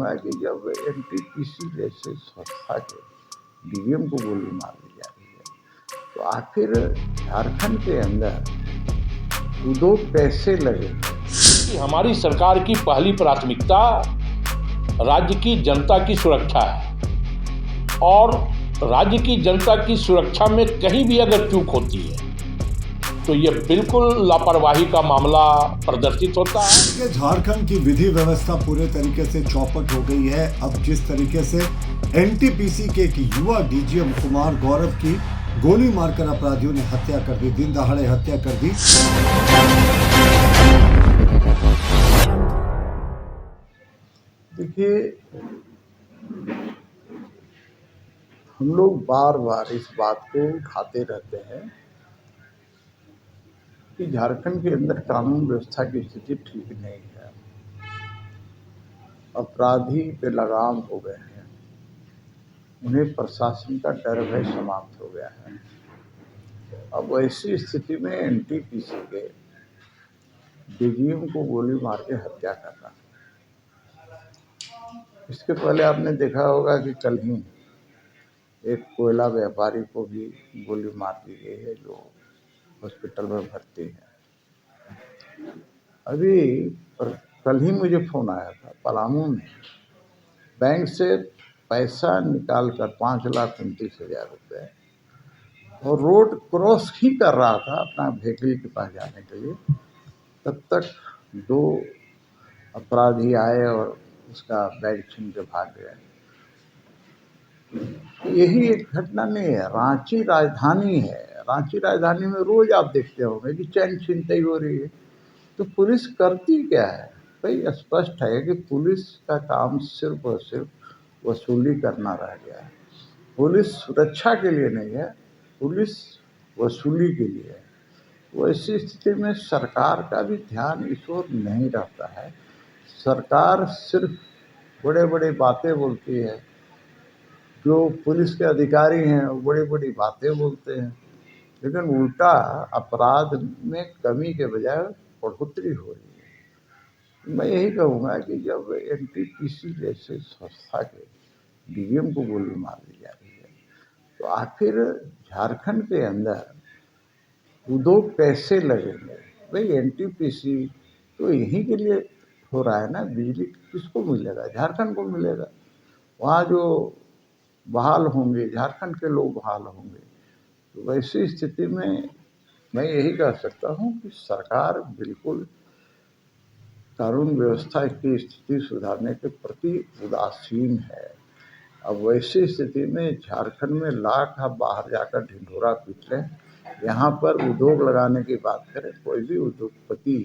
कहूँगा कि जब एनटीपीसी जैसे संस्था के डीएम को गोली मार दी जा रही है तो आखिर झारखंड के अंदर उद्योग कैसे लगेंगे। हमारी सरकार की पहली प्राथमिकता राज्य की जनता की सुरक्षा है और राज्य की जनता की सुरक्षा में कहीं भी अगर चूक होती है तो ये बिल्कुल लापरवाही का मामला प्रदर्शित होता है। झारखंड की विधि व्यवस्था पूरे तरीके से चौपट हो गई है। अब जिस तरीके से एनटीपीसी के एक युवा डीजीएम कुमार गौरव की गोली मारकर अपराधियों ने हत्या कर दी, दिन दहाड़े हत्या कर दी। देखिए, हम लोग बार बार इस बात को उठाते रहते हैं कि झारखंड के अंदर कानून व्यवस्था की स्थिति ठीक नहीं है। अपराधी पे लगाम हो गए हैं, उन्हें प्रशासन का डर भय समाप्त हो गया है। अब ऐसी स्थिति में एनटीपीसी के डीजीएम को गोली मार के हत्या करना। इसके पहले आपने देखा होगा कि कल ही एक कोयला व्यापारी को भी गोली मार दी गई है जो हॉस्पिटल में भर्ती है। अभी कल ही मुझे फोन आया था, पलामू में बैंक से पैसा निकाल कर 5,29,000 रुपये और रोड क्रॉस ही कर रहा था अपना व्हीकल के पास जाने के लिए, तब तक 2 अपराधी आए और उसका बैग छीन के भाग गए। यही एक घटना नहीं है, रांची राजधानी है। रांची राजधानी में रोज आप देखते होंगे कि चैन छीनताई हो रही है। तो पुलिस करती क्या है? भाई स्पष्ट है कि पुलिस का काम सिर्फ और सिर्फ वसूली करना रह गया है। पुलिस सुरक्षा के लिए नहीं है, पुलिस वसूली के लिए है। वैसी स्थिति में सरकार का भी ध्यान इस ओर नहीं रहता है। सरकार सिर्फ बड़े बड़े बातें बोलती है, जो पुलिस के अधिकारी हैं वो बड़ी बड़ी बातें बोलते हैं, लेकिन उल्टा अपराध में कमी के बजाय बढ़ोतरी हो रही है। मैं यही कहूँगा कि जब एनटीपीसी जैसे संस्था के डीएम को गोली मार दी जा रही है तो आखिर झारखंड के अंदर उद्योग कैसे लगेंगे। भाई एनटीपीसी तो यहीं के लिए हो रहा है ना, बिजली किसको मिलेगा? झारखंड को मिलेगा। वहाँ जो बहाल होंगे झारखंड के लोग बहाल होंगे। तो वैसी स्थिति में मैं यही कह सकता हूँ कि सरकार बिल्कुल कानून व्यवस्था की स्थिति सुधारने के प्रति उदासीन है। अब वैसी स्थिति में झारखंड में लाख आप बाहर जाकर ढिंढोरा पीट लें, यहाँ पर उद्योग लगाने की बात करें, कोई भी उद्योगपति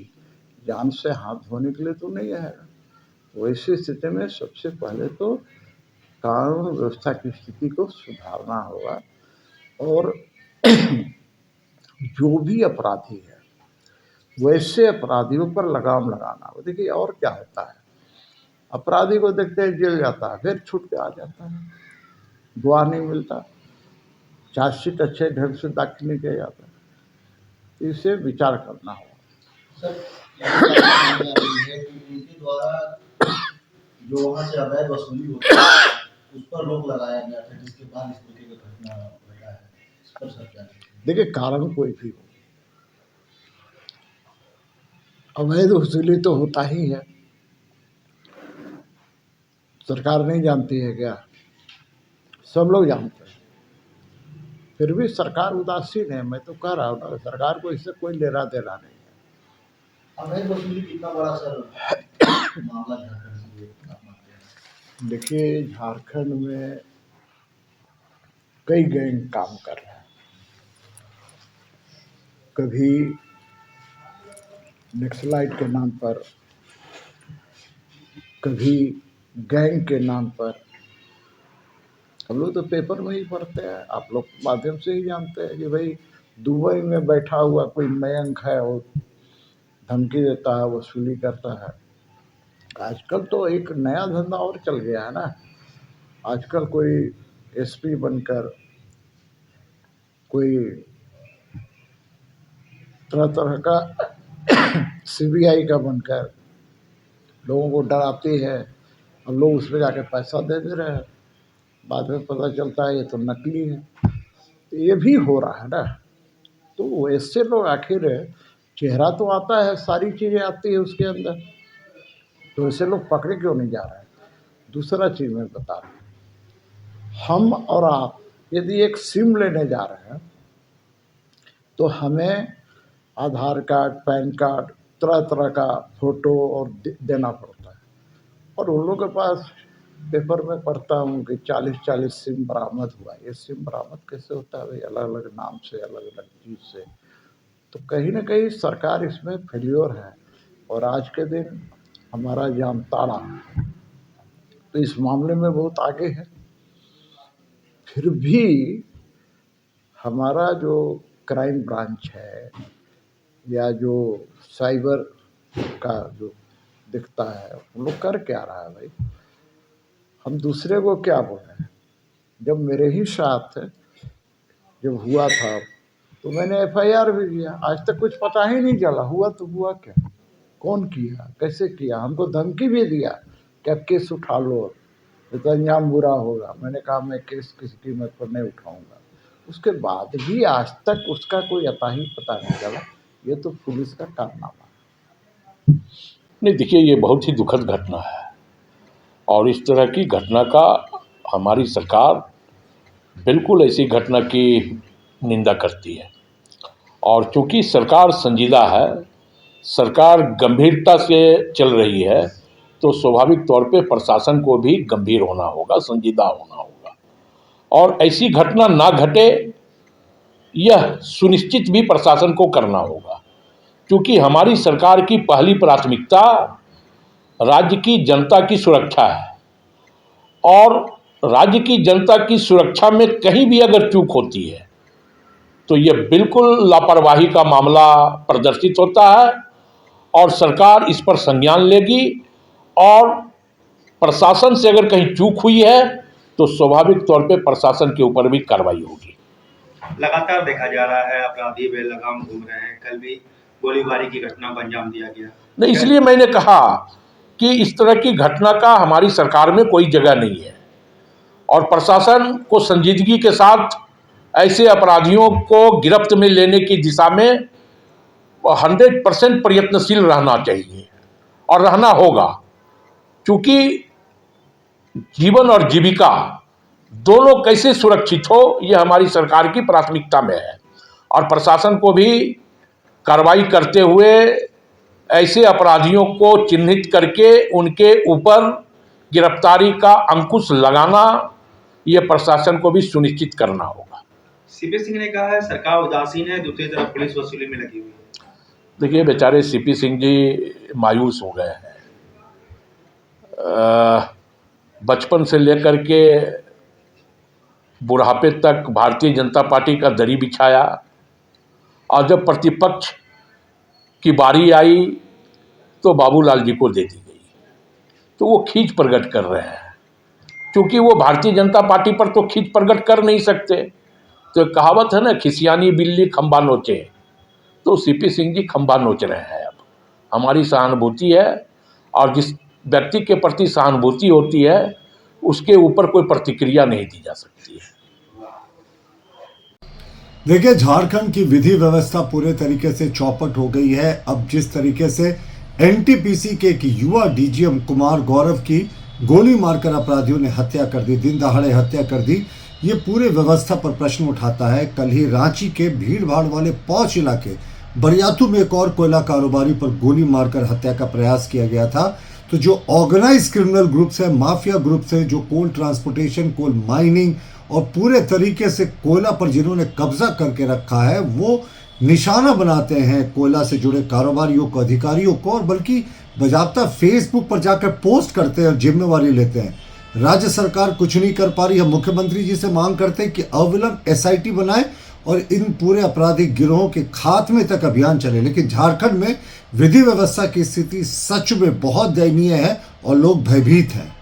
जान से हाथ धोने के लिए तो नहीं आएगा। वैसी स्थिति में सबसे पहले तो कानून व्यवस्था की स्थिति को सुधारना होगा और जो भी अपराधी है वैसे अपराधियों पर लगाम लगाना। देखिए और क्या होता है, अपराधी को देखते हैं जेल जाता है, फिर छूट के आ जाता है, गवाह नहीं मिलता, चार्जशीट अच्छे ढंग से दाखिल नहीं किया जाता। इसे विचार करना होगा। सर, उनके द्वारा जो वहाँ से अवैध वसूली होती है उस पर रोक लगाया गया था, जिसके बाद इस तरीके का घटना घटा है। इस पर सर क्या? देखिए कारण कोई भी हो, अवैध वसूली तो होता ही है। सरकार नहीं जानती है क्या? सब लोग जानते हैं, फिर भी सरकार उदासीन है। मैं तो कह रहा हूँ, सरकार को इससे कोई लेना देना नहीं है। अवैध वसूली कितना बड़ा सर मामला झारखंड में? देखिए झारखंड में कई गैंग काम कर रहे हैं। कभी नक्सलाइट के नाम पर, कभी गैंग के नाम पर। हम लोग तो पेपर में ही पढ़ते हैं, आप लोग माध्यम से ही जानते हैं कि भाई दुबई में बैठा हुआ कोई मयंक है, वो धमकी देता है, वसूली करता है। आजकल तो एक नया धंधा और चल गया है ना। आजकल कोई एसपी बनकर, कोई तरह तरह का सीबीआई का बनकर लोगों को डराती है, अब लोग उसमें जाके पैसा दे दे रहे हैं, बाद में पता चलता है ये तो नकली है। तो ये भी हो रहा है ना। तो ऐसे लोग आखिर, चेहरा तो आता है, सारी चीज़ें आती है उसके अंदर, तो ऐसे लोग पकड़े क्यों नहीं जा रहे हैं? दूसरा चीज़ मैं बता रहा हूँ, हम और आप यदि एक सिम लेने जा रहे हैं तो हमें आधार कार्ड, पैन कार्ड, तरह तरह का फ़ोटो और देना पड़ता है। और उन लोगों के पास पेपर में पढ़ता हूँ कि 40-40 सिम बरामद हुआ। ये सिम बरामद कैसे होता है भाई? अलग अलग नाम से, अलग अलग चीज़ से। तो कहीं ना कहीं सरकार इसमें फेल्योर है, और आज के दिन हमारा जामताड़ा तो इस मामले में बहुत आगे है। फिर भी हमारा जो क्राइम ब्रांच है या जो साइबर का जो दिखता है, वो लोग कर क्या रहा है भाई? हम दूसरे को क्या बोल रहे हैं? जब मेरे ही साथ जब हुआ था तो मैंने FIR भी किया, आज तक कुछ पता ही नहीं चला। हुआ तो हुआ क्या, कौन किया, कैसे किया? हमको धमकी भी दिया कि अब केस उठा लो, तो अंजाम बुरा होगा। मैंने कहा मैं केस किसी कीमत पर नहीं उठाऊंगा। उसके बाद भी आज तक उसका कोई अता ही पता नहीं चला। ये तो पुलिस का कारनामा है। नहीं, देखिए, ये बहुत ही दुखद घटना है, और इस तरह की घटना का हमारी सरकार बिल्कुल ऐसी घटना की निंदा करती है। और चूँकि सरकार संजीदा है, सरकार गंभीरता से चल रही है, तो स्वाभाविक तौर पे प्रशासन को भी गंभीर होना होगा, संजीदा होना होगा, और ऐसी घटना ना घटे यह सुनिश्चित भी प्रशासन को करना होगा। क्योंकि हमारी सरकार की पहली प्राथमिकता राज्य की जनता की सुरक्षा है, और राज्य की जनता की सुरक्षा में कहीं भी अगर चूक होती है तो यह बिल्कुल लापरवाही का मामला प्रदर्शित होता है, और सरकार इस पर संज्ञान लेगी, और प्रशासन से अगर कहीं चूक हुई है तो स्वाभाविक तौर पे प्रशासन के ऊपर भी कार्रवाई होगी। लगातार देखा जा रहा है अपराधी बेलगाम घूम रहे हैं। कल भी गोलीबारी की घटना को अंजाम दिया गया। नहीं, इसलिए मैंने कहा कि इस तरह की घटना का हमारी सरकार में कोई जगह नहीं है, और प्रशासन को संजीदगी के साथ ऐसे अपराधियों को गिरफ्त में लेने की दिशा में 100% प्रयत्नशील रहना चाहिए, और रहना होगा। क्योंकि जीवन और जीविका दोनों कैसे सुरक्षित हो, यह हमारी सरकार की प्राथमिकता में है, और प्रशासन को भी कार्रवाई करते हुए ऐसे अपराधियों को चिन्हित करके उनके ऊपर गिरफ्तारी का अंकुश लगाना, यह प्रशासन को भी सुनिश्चित करना होगा। सीपी सिंह ने कहा है सरकार उदासीन है, दूसरी तरफ पुलिस वसूली में लगी हुई है। देखिए, बेचारे सीपी सिंह जी मायूस हो गए हैं। बचपन से लेकर के बुढ़ापे तक भारतीय जनता पार्टी का दरी बिछाया, और जब प्रतिपक्ष की बारी आई तो बाबूलाल जी को दे दी गई। तो वो खींच प्रकट कर रहे हैं, क्योंकि वो भारतीय जनता पार्टी पर तो खींच प्रकट कर नहीं सकते। तो एक कहावत है ना, खिसियानी बिल्ली खंबा नोचे, तो सीपी सिंह जी खंबा नोच रहे हैं। अब हमारी सहानुभूति है, और जिस व्यक्ति के प्रति सहानुभूति होती है उसके ऊपर कोई प्रतिक्रिया नहीं दी जा सकती है। देखिए, झारखंड की विधि व्यवस्था पूरे तरीके से चौपट हो गई है। अब जिस तरीके से NTPC के एक युवा DGM कुमार गौरव की गोली मारकर अपराधियों ने हत्या कर दी, दिन दहाड़े हत्या कर दी, ये पूरे व्यवस्था पर प्रश्न उठाता है। कल ही रांची के भीड़ भाड़ वाले पौछ इलाके बरियातू में एक और कोयला कारोबारी पर गोली मारकर हत्या का प्रयास किया गया था। तो जो ऑर्गेनाइज क्रिमिनल ग्रुप्स है, माफिया ग्रुप्स है, जो कोल ट्रांसपोर्टेशन, कोल माइनिंग और पूरे तरीके से कोयला पर जिन्होंने कब्जा करके रखा है, वो निशाना बनाते हैं कोयला से जुड़े कारोबारियों को, अधिकारियों को, और बल्कि बजाबता फेसबुक पर जाकर पोस्ट करते हैं और जिम्मेवारी लेते हैं। राज्य सरकार कुछ नहीं कर पा रही है। मुख्यमंत्री जी से मांग करते हैं कि अविलंब SIT बनाए और इन पूरे आपराधिक गिरोहों के खात्मे तक अभियान चले। लेकिन झारखंड में विधि व्यवस्था की स्थिति सच में बहुत दयनीय है और लोग भयभीत हैं।